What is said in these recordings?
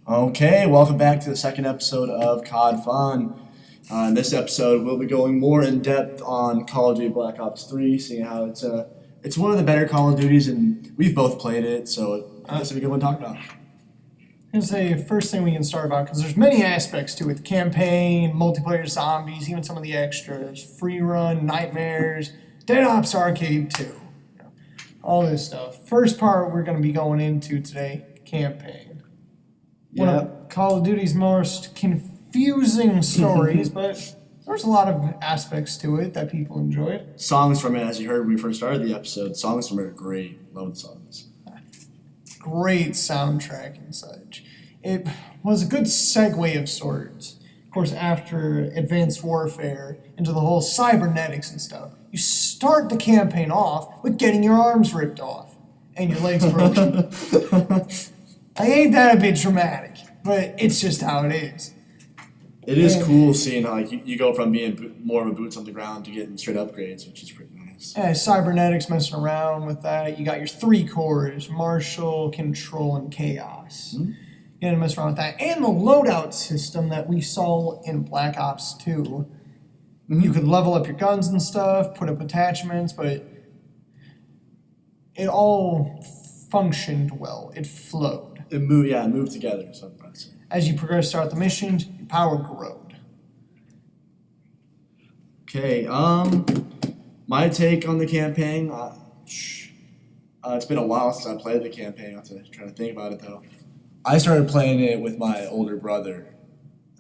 Okay, welcome back to the second episode of COD Fun. In this episode, we'll be going more in depth on Call of Duty Black Ops 3, seeing how it's one of the better Call of Duties, and we've both played it, so this will be a good one to talk about. I'm going to say first thing we can start about, because there's many aspects to it. The campaign, multiplayer zombies, even some of the extras, free run, nightmares, Dead Ops Arcade 2. All this stuff. First part we're going to be going into today, campaign. One of Call of Duty's most confusing stories, but there's a lot of aspects to it that people enjoyed. Songs from it, as you heard when we first started the episode, songs from it are great. Love the songs. Great soundtrack and such. It was a good segue of sorts. Of course, after Advanced Warfare, into the whole cybernetics and stuff, you start the campaign off with getting your arms ripped off and your legs broken. I ain't that a bit dramatic, but it's just how it is. It is cool seeing how you go from being more of a boots on the ground to getting straight upgrades, which is pretty nice. Yeah, cybernetics messing around with that. You got your three cores, martial, control, and chaos. Mm-hmm. You gotta mess around with that. And the loadout system that we saw in Black Ops 2. Mm-hmm. You could level up your guns and stuff, put up attachments, but it all functioned well. It flowed. It moved together. So as you progress throughout the missions, your power growed. Okay, my take on the campaign, it's been a while since I played the campaign. I have to try to think about it, though. I started playing it with my older brother,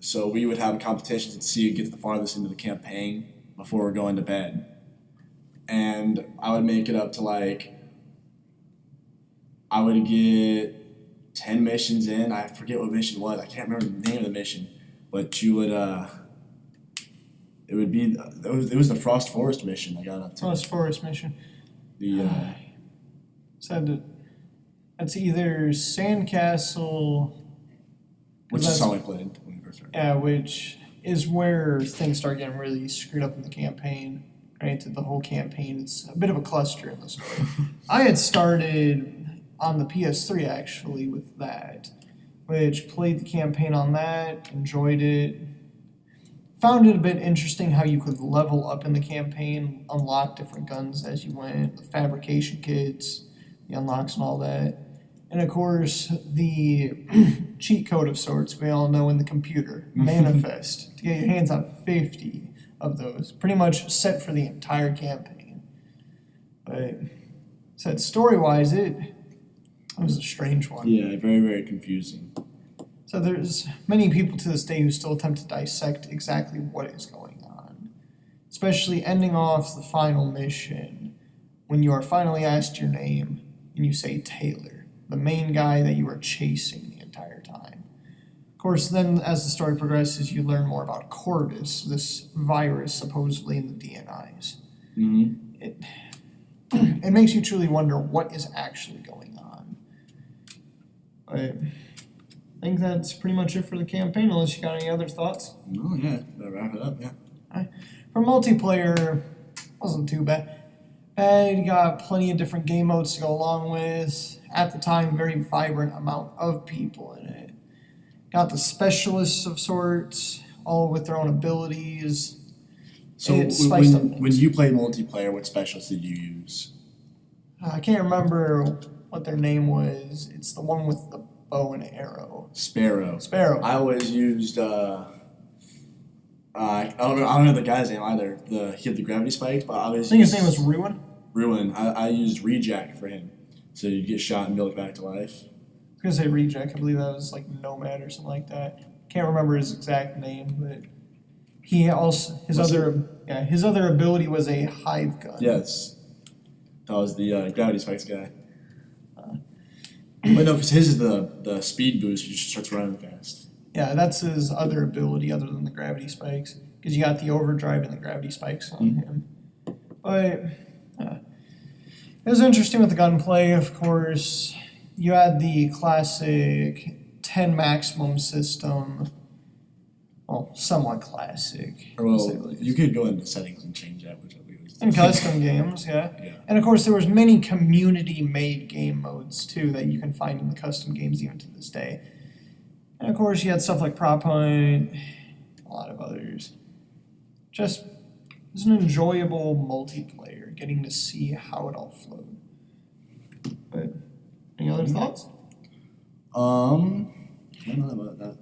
so we would have competitions to see who gets the farthest into the campaign before we're going to bed. And I would make it up to, I would get 10 missions in. I forget what mission it was. I can't remember the name of the mission. But you would, it was the Frost Forest mission I got up to. Frost Forest mission. The, that's either Sandcastle... Which is how I played when we first started. Yeah, which is where things start getting really screwed up in the campaign. Granted, the whole campaign, it's a bit of a cluster in the story. I had started on the PS3, actually, with that, which played the campaign on that, enjoyed it. Found it a bit interesting how you could level up in the campaign, unlock different guns as you went, the fabrication kits, the unlocks and all that. And of course, the cheat code of sorts we all know in the computer, Manifest, to get your hands on 50 of those, pretty much set for the entire campaign. But said story-wise, it was a strange one. Yeah, very, very confusing. So there's many people to this day who still attempt to dissect exactly what is going on, especially ending off the final mission when you are finally asked your name and you say Taylor, the main guy that you are chasing the entire time. Of course, then as the story progresses, you learn more about Corvus, this virus supposedly in the DNIs. Mm-hmm. It makes you truly wonder what is actually going on. But I think that's pretty much it for the campaign, unless you got any other thoughts. Oh, yeah. Better wrap it up, yeah. Right. For multiplayer, wasn't too bad. You got plenty of different game modes to go along with. At the time, very vibrant amount of people in it. Got the specialists of sorts, all with their own abilities. So when you played multiplayer, what specialists did you use? I can't remember what their name was. It's the one with the bow and arrow. Sparrow. I always used, I don't know the guy's name either. He had the gravity spikes, but I think his name was Ruin. Ruin. I used Reject for him. So you'd get shot and build back to life. I was going to say Reject. I believe that was like Nomad or something like that. Can't remember his exact name, but he also, his other ability was a hive gun. Yes. That was the gravity spikes guy. But no, because his is the speed boost. He just starts running fast. Yeah, that's his other ability other than the gravity spikes. Because you got the overdrive and the gravity spikes on him. But it was interesting with the gunplay, of course. You had the classic 10 maximum system. Well, somewhat classic. Well, you could go into settings and change that, which I believe is in custom games, yeah. And of course, there was many community-made game modes too that you can find in the custom games even to this day. And of course, you had stuff like Prop Hunt, a lot of others. Just it was an enjoyable multiplayer, getting to see how it all flowed. But any other thoughts? I don't know about that.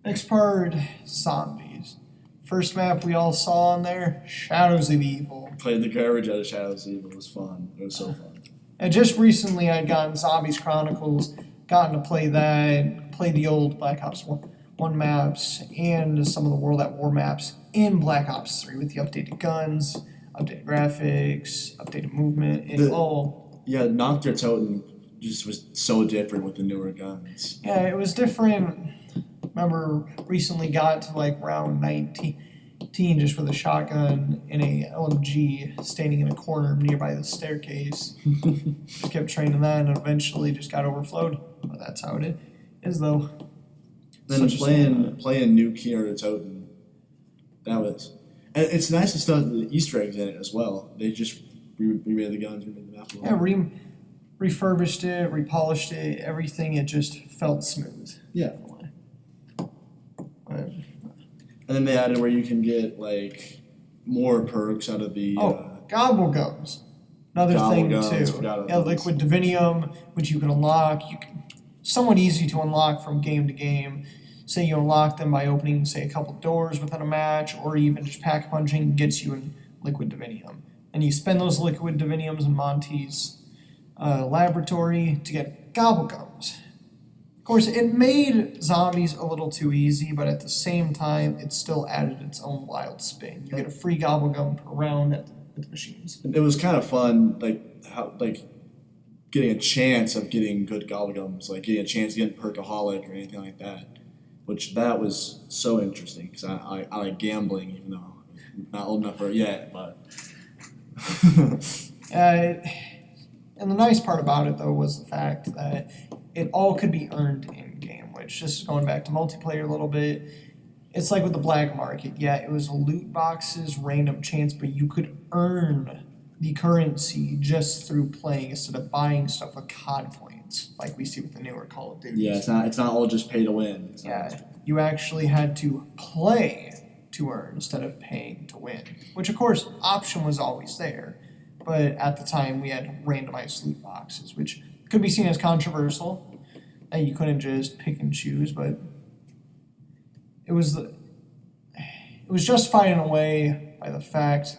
Next part, zombies. First map we all saw on there, Shadows of Evil. Played the garbage out of Shadows of Evil. It was fun. It was so fun. And just recently I'd gotten Zombies Chronicles, gotten to play that, play the old Black Ops 1 maps, and some of the World at War maps in Black Ops 3 with the updated guns, updated graphics, updated movement, it all... Yeah, Noctur Totem just was so different with the newer guns. Yeah, it was different. Remember, recently got to like round 19 just with a shotgun in a LMG standing in a corner nearby the staircase. Just kept training that and eventually just got overflowed. But that's how it is, though. Then playing new Kino Totem, that was... And it's nice to stuff the Easter eggs in it as well. They just remade the guns, remade the map. Yeah, refurbished it, repolished it, everything. It just felt smooth. Yeah. And then they added where you can get like more perks out of the gobble gums. Another thing too. Yeah, liquid divinium, which you can unlock. Somewhat easy to unlock from game to game. Say you unlock them by opening, say, a couple doors within a match, or even just pack punching gets you in liquid divinium. And you spend those liquid diviniums in Monty's laboratory to get gobble gums. Of course, it made zombies a little too easy, but at the same time, it still added its own wild spin. You get a free gobblegum per round at the machines. It was kind of fun, getting a chance of getting good gobblegums, like getting a chance to get Perkaholic or anything like that. Which that was so interesting because I like gambling, even though I'm not old enough for it yet. But and the nice part about it though was the fact that it all could be earned in game, which just going back to multiplayer a little bit, it's like with the black market. Yeah, it was loot boxes, random chance, but you could earn the currency just through playing instead of buying stuff with COD points, like we see with the newer Call of Duty. Yeah, it's not all just pay to win. You actually had to play to earn instead of paying to win, which of course option was always there, but at the time we had randomized loot boxes, which could be seen as controversial, that you couldn't just pick and choose, but it was justified in a way by the fact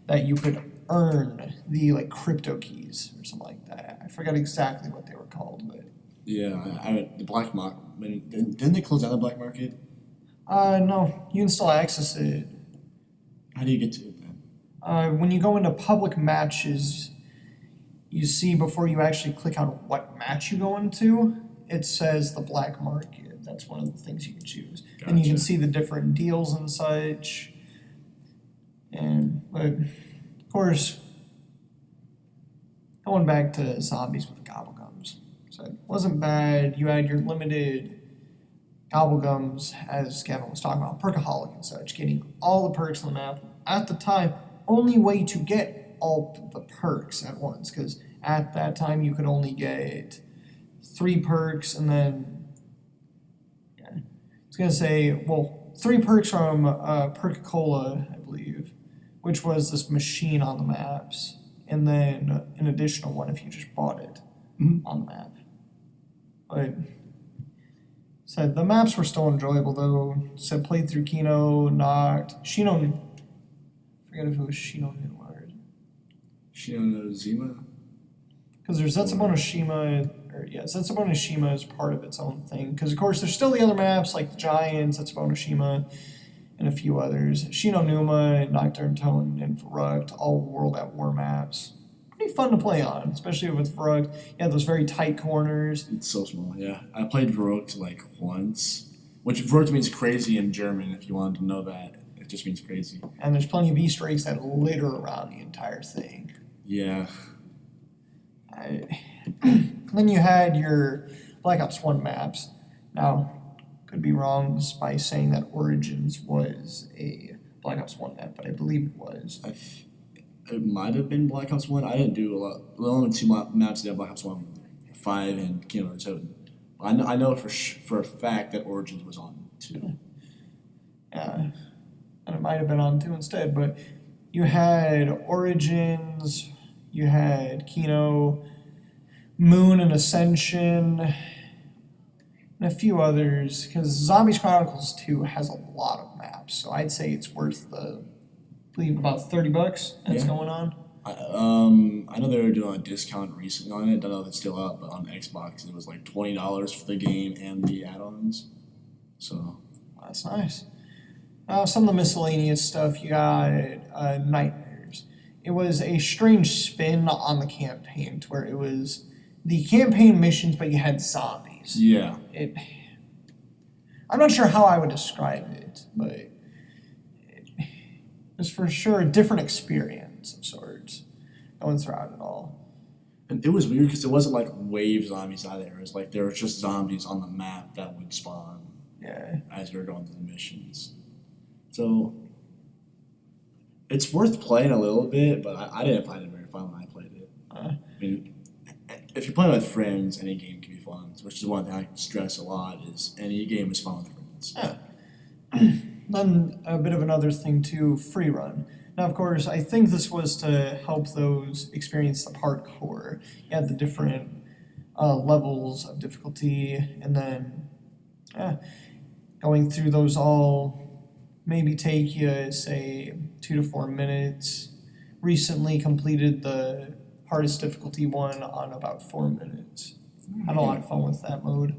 that you could earn the crypto keys or something like that. I forgot exactly what they were called, but yeah, the black market. Didn't they close down the black market? No, you can still access it. How do you get to it then? When you go into public matches, you see before you actually click on what match you go into, it says the black market. That's one of the things you can choose. Gotcha. And you can see the different deals and such. But of course, going back to zombies with gobblegums. So it wasn't bad. You had your limited gobblegums, as Gavin was talking about, Perkaholic and such, getting all the perks on the map. At the time, only way to get all the perks at once, because at that time you could only get 3 perks, and then I was going to say, 3 perks from Perk-a-Cola, I believe, which was this machine on the maps, and then an additional one if you just bought it on the map. But said the maps were still enjoyable though. Said played through Kino, Noct, Shino. I forget if it was Shino or Shino no Zima. Because there's Zetsubou Shima, Zetsubou Shima is part of its own thing. Because of course there's still the other maps like the Giants, Zetsubou Shima, and a few others. Shino Numa, Nocturne Tone, and Verruct, all World at War maps. Pretty fun to play on, especially with Verruct. You have those very tight corners. It's so small, yeah. I played Verruct once, which Verruct means crazy in German, if you wanted to know that. It just means crazy. And there's plenty of Easter eggs that litter around the entire thing. Yeah. Then you had your Black Ops 1 maps. Now, could be wrong by saying that Origins was a Black Ops 1 map, but I believe it was. It might have been Black Ops 1. I didn't do a lot. The only 2 maps that Black Ops 1, 5 and Kino Totem. I know for a fact that Origins was on 2. Yeah, and it might have been on 2 instead, but you had Origins, you had Kino, Moon and Ascension, and a few others, because Zombies Chronicles 2 has a lot of maps, so I'd say it's worth I believe about $30 that's going on. I know they were doing a discount recently on it. Don't know if it's still up, but on Xbox it was like $20 for the game and the add-ons. So That's nice. Some of the miscellaneous stuff, you got Nightmares. It was a strange spin on the campaign to where it was the campaign missions, but you had zombies. yeah, I'm not sure how I would describe it, but it was for sure a different experience of sorts going throughout it all. and it was weird because it wasn't like wave zombies either. It was like there was just zombies on the map that would spawn Yeah. as you were going through the missions. So it's worth playing a little bit, but I didn't find it very fun when I played it. I mean, if you're playing with friends, any game can be fun, which is one thing I stress a lot, is any game is fun with friends. Yeah. Then a bit of another thing too, free run. Now, of course, I think this was to help those experience the parkour. You had the different levels of difficulty, and then going through those all maybe take you, say, 2 to 4 minutes. Recently completed the hardest difficulty one on about 4 minutes. Had a lot of fun with that mode.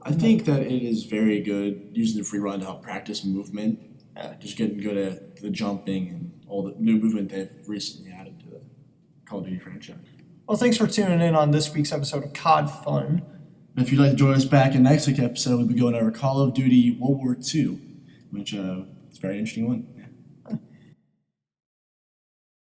I think that it is very good using the free run to help practice movement. Just getting good at the jumping and all the new movement they've recently added to the Call of Duty franchise. Well, thanks for tuning in on this week's episode of COD Fun. And if you'd like to join us back in next week's episode, we'll be going over Call of Duty World War II, which is a very interesting one.